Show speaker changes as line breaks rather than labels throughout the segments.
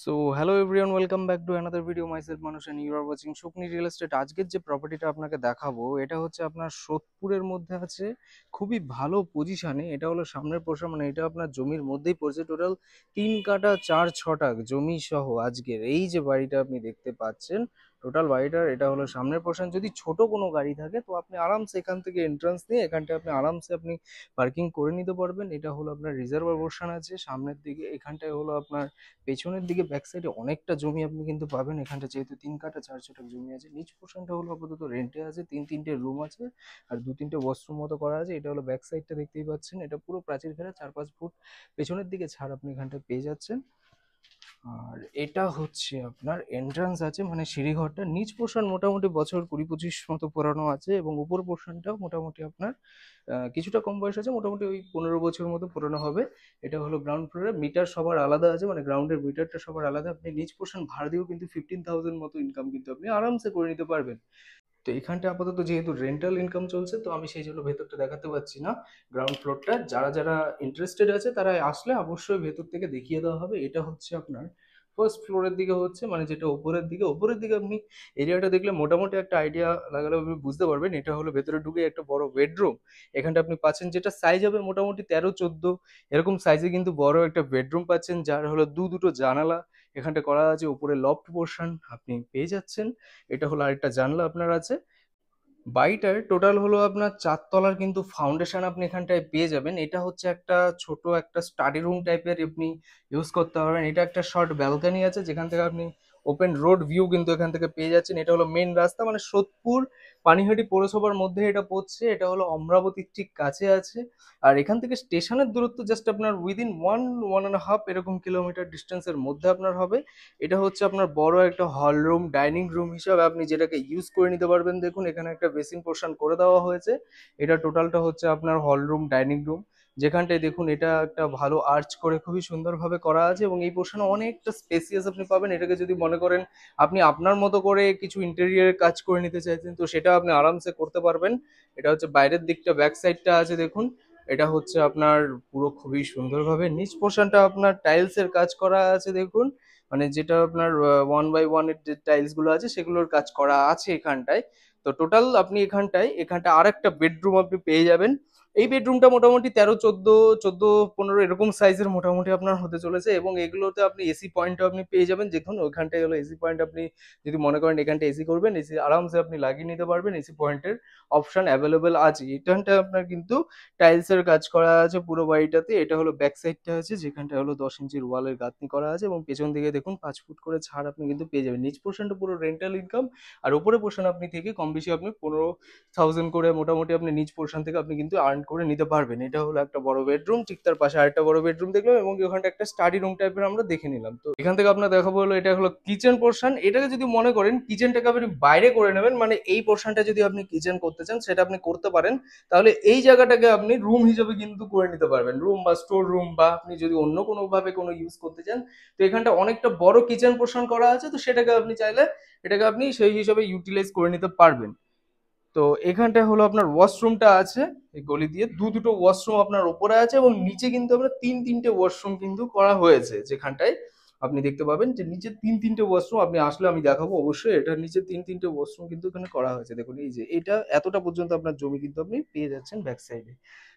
So hello everyone, welcome back to another video. Myself মানুষ and you are watching Sukni real estate. আজকের যে প্রপার্টিটা আপনাকে দেখাবো এটা হচ্ছে আপনার সোদপুরের মধ্যে আছে, খুবই ভালো পজিশনে। এটা হলো সামনের পোর্শন, মানে এটা আপনার জমির মধ্যেই পড়ছে। টোটাল 3 কাঠা 4 ছটাক জমি সহ আজকের এই যে বাড়িটা আপনি দেখতে পাচ্ছেন, টোটাল বাড়িটার এটা হলো সামনের পোর্শন। যদি ছোট কোনো গাড়ি থাকে তো আপনি আরামসে এখান থেকে এন্ট্রান্স নিয়ে এখানটা আপনি আরামসে আপনি পার্কিং করে নিতে পারবেন। এটা হলো আপনার রিজার্ভার পোর্শন আছে সামনের দিকে। এখানটায় হলো আপনার পেছনের দিকে ব্যাক সাইডে অনেকটা জমি আপনি কিন্তু পাবেন। এখানটা যেহেতু 3 কাঠা 4 ছটাক জমি আছে, নিচ পোর্শনটা হলো আপাতত রেন্টে আছে। তিনটে রুম আছে আর 2-3টে ওয়াশরুম মতো করা আছে। এটা হলো ব্যাক সাইডটা দেখতেই পাচ্ছেন, এটা পুরো প্রাচীর ঘেরা, 4-5 ফুট পেছনের দিকে ছাড় আপনি এখানটায় পেয়ে যাচ্ছেন। আর এটা হচ্ছে আপনার এন্ট্রান্স আছে, মানে সিঁড়িঘরটা। নিচ পোর্শন মোটামুটি বছর 20-25 মতো পুরানো আছে, এবং উপর পোর্শনটাও মোটামুটি আপনার কিছুটা কম বয়স আছে, মোটামুটি ওই 15 বছর মতো পুরনো হবে। এটা হলো গ্রাউন্ড ফ্লোরে। মিটার সবার আলাদা আছে, মানে গ্রাউন্ডের মিটারটা সবার আলাদা। আপনি নিচ পোর্শন ভাড়া দিয়েও কিন্তু 15,000 মতো ইনকাম কিন্তু আপনি আরামসে করে নিতে পারবেন। তো এখানটা আপাতত যেহেতু রেন্টাল ইনকাম চলছে, তো আমি সেই জন্য ভেতরটা দেখাতে পারছি না। গ্রাউন্ড ফ্লোরটা যারা যারা ইন্টারেস্টেড আছে তারা আসলে অবশ্যই ভেতর থেকে দেখিয়ে দেওয়া হবে। এটা হচ্ছে আপনার ফার্স্ট ফ্লোরের দিকে হচ্ছে, মানে যেটা উপরের দিকে আপনি এরিয়াটা দেখলে মোটামুটি একটা আইডিয়া লাগালে আপনি বুঝতে পারবেন। এটা হলো ভেতরে ঢুকে একটা বড় বেডরুম। এখানটা আপনি পাচ্ছেন যেটা সাইজ হবে মোটামুটি 13-14 এরকম সাইজে, কিন্তু বড় একটা বেডরুম পাচ্ছেন, যার হলো দুটো জানালা এখানটা করা আছে। উপরে লফট পোর্শন আপনি পেয়ে যাচ্ছেন। এটা হলো আরেকটা জানলা আপনার আছে। বাড়িটার টোটাল হলো আপনার 4 তলার কিন্তু ফাউন্ডেশন আপনি এখানটায় পেয়ে যাবেন। এটা হচ্ছে একটা ছোট একটা স্টাডি রুম টাইপের আপনি ইউজ করতে পারবেন। এটা একটা শর্ট ব্যালকনি আছে, যেখান থেকে আপনি ওপেন রোড ভিউ কিন্তু এখান থেকে পেয়ে যাচ্ছেন। এটা হলো মেন রাস্তা, মানে সোদপুর পানিহাটি পৌরসভার মধ্যে এটা পড়ছে। এটা হলো অমরাবতীর ঠিক কাছে আছে। আর এখান থেকে স্টেশনের দূরত্ব জাস্ট আপনার উইদিন 1-1.5 এরকম কিলোমিটার ডিস্টেন্সের মধ্যে আপনার হবে। এটা হচ্ছে আপনার বড় একটা হল রুম, ডাইনিং রুম হিসাবে আপনি যেটাকে ইউজ করে নিতে পারবেন। দেখুন এখানে একটা বেসিন পোর্শন করে দেওয়া হয়েছে। এটা টোটালটা হচ্ছে আপনার হল রুম ডাইনিং রুম, যেখানটায় দেখুন এটা একটা ভালো আর্চ করে খুবই সুন্দরভাবে করা আছে, এবং এই পোর্শনে অনেকটা স্পেসিয়াস আপনি পাবেন। এটাকে যদি মনে করেন আপনি আপনার মতো করে কিছু ইন্টেরিয়ারের কাজ করে নিতে চাইছেন, তো সেটা আপনি আরামসে করতে পারবেন। এটা হচ্ছে বাইরের দিকটা, ব্যাক সাইডটা আছে দেখুন। এটা হচ্ছে আপনার পুরো খুবই সুন্দরভাবে নিচ পোর্শনটা আপনার টাইলস এর কাজ করা আছে দেখুন, মানে যেটা আপনার 1 বাই 1 এর যে টাইলস গুলো আছে সেগুলোর কাজ করা আছে এখানটায়। তো টোটাল আপনি এখানটা আর একটা বেডরুম আপনি পেয়ে যাবেন। এই বেডরুমটা মোটামুটি 13, 14, 14, 15 এরকম সাইজের মোটামুটি আপনার হতে চলেছে, এবং এগুলোতে আপনি এসি পয়েন্টও আপনি পেয়ে যাবেন। দেখুন ওইখানটায় হলো এসি পয়েন্ট। আপনি যদি মনে করেন এখানটা এসি করবেন, এসি আরামসে আপনি লাগিয়ে নিতে পারবেন। এসি পয়েন্টের অপশন অ্যাভেলেবেল আছে। এখানটা আপনার কিন্তু টাইলস এর কাজ করা আছে পুরো বাড়িটাতে। এটা হলো ব্যাক সাইডটা আছে, যেখানটা হলো 10 ইঞ্চির ওয়ালের গাঁথনি করা আছে, এবং পেছন দিকে দেখুন 5 ফুট করে ছাড় আপনি কিন্তু পেয়ে যাবেন। নিচ পোর্শনটা পুরো রেন্টাল ইনকাম, আর উপরে পোর্শন আপনি থেকে কম বেশি আপনি 15,000 করে মোটামুটি আপনি নিচ পোর্শন থেকে আপনি কিন্তু আর্ন করে নিতে পারবেন। এটা হলো একটা বড় বেডরুম, ঠিক তার পাশে আরেকটা বড় বেডরুম দেখলাম, এবং ওখানটা একটা স্টাডি রুম টাইপের আমরা দেখে নিলাম। তো এখান থেকে আপনার দেখাবো হলো এটা হলো কিচেন পোর্শন। এটাকে যদি মনে করেন কিচেনটাকে আপনি বাইরে করে নেবেন, মানে এই পোর্শনটা যদি আপনি কিচেন করতে চান সেটা আপনি করতে পারেন, তাহলে এই জায়গাটাকে আপনি রুম হিসেবে কিন্তু করে নিতে পারবেন। রুম বা স্টোর রুম, বা আপনি যদি অন্য কোনো ভাবে কোনো ইউজ করতে চান, তো এখানটা অনেকটা বড় কিচেন পোর্শন করা আছে। তো সেটাকে আপনি চাইলে এটাকে আপনি সেই হিসাবে ইউটিলাইজ করে নিতে পারবেন। তো এখানটায় হলো আপনার ওয়াশরুমটা আছে। এই গলি দিয়ে দুটো ওয়াশরুম আপনার ওপরে আছে, এবং নিচে কিন্তু আপনার তিনটে ওয়াশরুম কিন্তু করা হয়েছে। যেখানটায় আপনি দেখতে পাবেন যে নিচে তিনটে ওয়াশরুম, আপনি আসলে আমি দেখাবো অবশ্যই। এটার নিচে তিনটে ওয়াশরুম কিন্তু এখানে করা হয়েছে। দেখুন এই যে এটা এতটা পর্যন্ত আপনার জমি কিন্তু আপনি পেয়ে যাচ্ছেন ব্যাক সাইডে।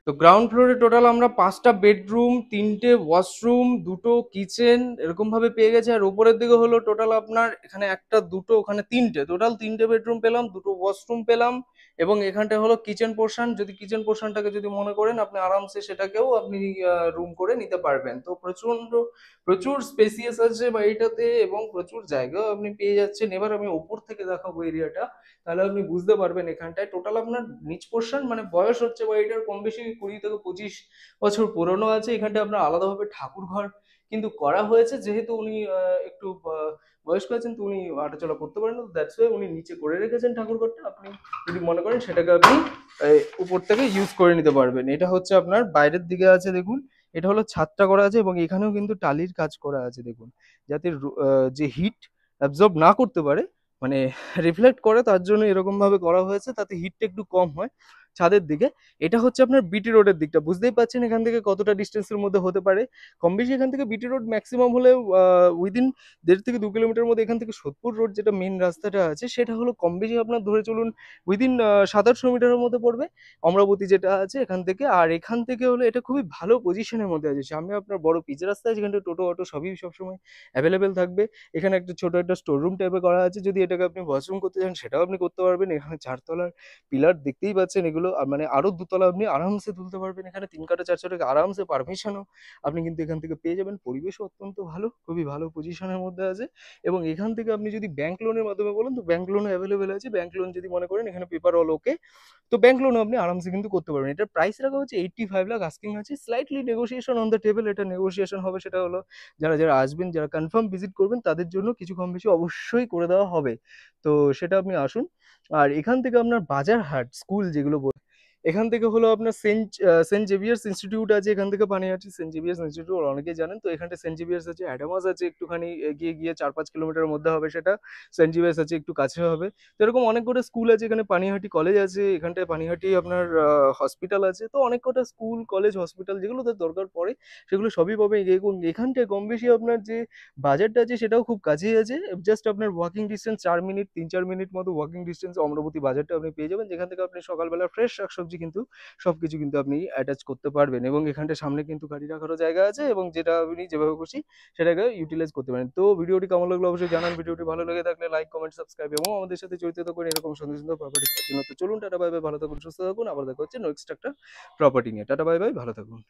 তো গ্রাউন্ড ফ্লোরে টোটাল আমরা 5টা বেডরুম, 3টে ওয়াশরুম, 2টো কিচেন এরকম ভাবে পেয়ে গেছে। আর উপরের দিকে হলো টোটাল আপনার এখানে একটা, দুটো, ওখানে তিনটে, টোটাল 3টে বেডরুম পেলাম, 2টো ওয়াশরুম পেলাম, এবং এখানটা হলো কিচেন পোর্শন। যদি কিচেন পোর্শনটাকে যদি মনে করেন আপনি আরামসে সেটাকেও আপনি রুম করে নিতে পারবেন। তো প্রচন্ড প্রচুর স্পেসিয়াস আছে বাড়িটাতে, এবং প্রচুর জায়গাও আপনি পেয়ে যাচ্ছেন। এবার আমি উপর থেকে দেখাবো এরিয়াটা, তাহলে আপনি বুঝতে পারবেন। এখানটায় টোটাল আপনার নিচ পোর্শন, মানে বয়স হচ্ছে বাড়িটার কম বেশি 20 থেকে 25 বছর পুরনো আছে। এখানটা আপনার আলাদাভাবে ঠাকুর ঘর কিন্তু করা হয়েছে, যেহেতু উনি একটু বয়স্ক আছেন, তো উনি হাঁটাচলা করতে পারেন না, দ্যাটস ওয়াই উনি নিচে করে রেখেছেন ঠাকুর ঘরটা। আপনি যদি মনে করেন সেটাকে আপনি উপর থেকে ইউজ করে নিতে পারবেন। এটা হচ্ছে আপনার বাইরের দিকে আছে দেখুন। এটা হলো ছাদটা করা আছে, এবং এখানেও কিন্তু টালির কাজ করা আছে দেখুন, যাতে যে হিট অ্যাবজর্ব না করতে পারে, মানে রিফ্লেক্ট করে, তার জন্য এরকম ভাবে করা হয়েছে, তাতে হিটটা একটু কম হয়। ছাদের দিকে। এটা হচ্ছে আপনার বিটি রোডের দিকটা, বুঝতেই পারছেন এখান থেকে কতটা ডিস্টেন্সের মধ্যে হতে পারে। কম বেশি এখান থেকে বিটি রোড ম্যাক্সিমাম হলে উইদিন 1.5 থেকে 2 কিলোমিটার মধ্যে এখান থেকে সোদপুর রোড যেটা মেন রাস্তাটা আছে সেটা হলো কম বেশি আপনার ধরে চলুন উইদিন 700-800 মিটারের মধ্যে পড়বে অমরাবতী যেটা আছে এখান থেকে। আর এখান থেকে হলো এটা খুবই ভালো পজিশনের মধ্যে আছে, সামনে আপনার বড় পিচ রাস্তা আছে, যেখানে টোটো অটো সবই সবসময় অ্যাভেলেবেল থাকবে। এখানে একটা ছোট একটা স্টোর রুম টাইপের করা আছে, যদি এটাকে আপনি ওয়াশরুম করতে চান সেটাও আপনি করতে পারবেন। এখানে 4 তলার পিলার দেখতেই পাচ্ছেন এগুলো, আর মানে আরো 2 তলা আপনি আরামসে তুলতে পারবেন। এখানে 3 কাঠা 4 ছটাকে আরামসে পারমিশনও আপনি কিন্তু এখান থেকে পেয়ে যাবেন। পরিবেশও অত্যন্ত ভালো, খুবই ভালো পজিশনের মধ্যে আছে। এবং এখান থেকে আপনি যদি ব্যাংক লোনের মাধ্যমে বলেন তো ব্যাংক লোনও অ্যাভেলেবেল আছে। ব্যাংক লোন যদি মনে করেন এখানে পেপার অল ওকে, তো ব্যাংক লোনও আপনি আরামসে কিন্তু করতে পারবেন। এটার প্রাইস রাখা হচ্ছে 85 লাখ আস্কিং আছে, slightly negotiation on the table. এটা নেগোসিয়েশন হবে, সেটা হলো যারা যারা আসবেন, যারা কনফার্ম ভিজিট করবেন তাদের জন্য কিছু কম বেশি অবশ্যই করে দেওয়া হবে। তো সেটা আপনি আসুন। আর এখান থেকে আপনার বাজারহাট স্কুল যেগুলো এখান থেকে হলো আপনার সেন্ট জেভিয়ার্স ইনস্টিটিউট আছে, এখান থেকে পানিহাটি সেন্ট জেভিয়ার্স ইনস্টিটিউট অনেকেই জানেন। তো এখানটা সেন্ট জেভিয়ার্স আছে, অ্যাডামাস আছে একটুখানি এগিয়ে গিয়ে 4-5 কিলোমিটারের মধ্যে হবে সেটা। সেন্ট জেভিয়ার্স আছে একটু কাছে হবে। তো এরকম অনেক কটা স্কুল আছে, এখানে পানিহাটি কলেজ আছে, এখানটায় পানিহাটি আপনার হসপিটাল আছে। তো অনেক কটা স্কুল কলেজ হসপিটাল যেগুলো তার দরকার পড়ে সেগুলো সবই পাবে। এখানটায় কম বেশি আপনার যে বাজারটা আছে সেটাও খুব কাছেই আছে, জাস্ট আপনার ওয়াকিং ডিস্টেন্স 4 মিনিট 3-4 মিনিট মতো ওয়াকিং ডিস্টেন্স অমরাবতী বাজারটা আপনি পেয়ে যাবেন, যেখান থেকে আপনি সকালবেলা ফ্রেশ শাকসবজি কিন্তু সবকিছু কিন্তু আপনি অ্যাটাচ করতে পারবেন। এবং এখানটা সামনে কিন্তু গাড়ি রাখারও জায়গা আছে, এবং যেটা আপনি যেভাবে খুশি সেটাকে ইউটিলাইজ করতে পারেন। তো ভিডিওটি কেমন লাগলো অবশ্যই জানান। ভিডিওটি ভালো লেগে থাকলে লাইক কমেন্ট সাবস্ক্রাইব এবং আমাদের সাথে জড়িত থাকুন এরকম সুন্দর সুন্দর প্রপার্টি জন্য। তো চলুন, টাটা বাই বাই, ভালো থাকুন সুস্থ থাকুন, আবার দেখা হচ্ছে নেক্সট একটা প্রপার্টি নিয়ে। টাটা বাই বাই, ভালো থাকুন।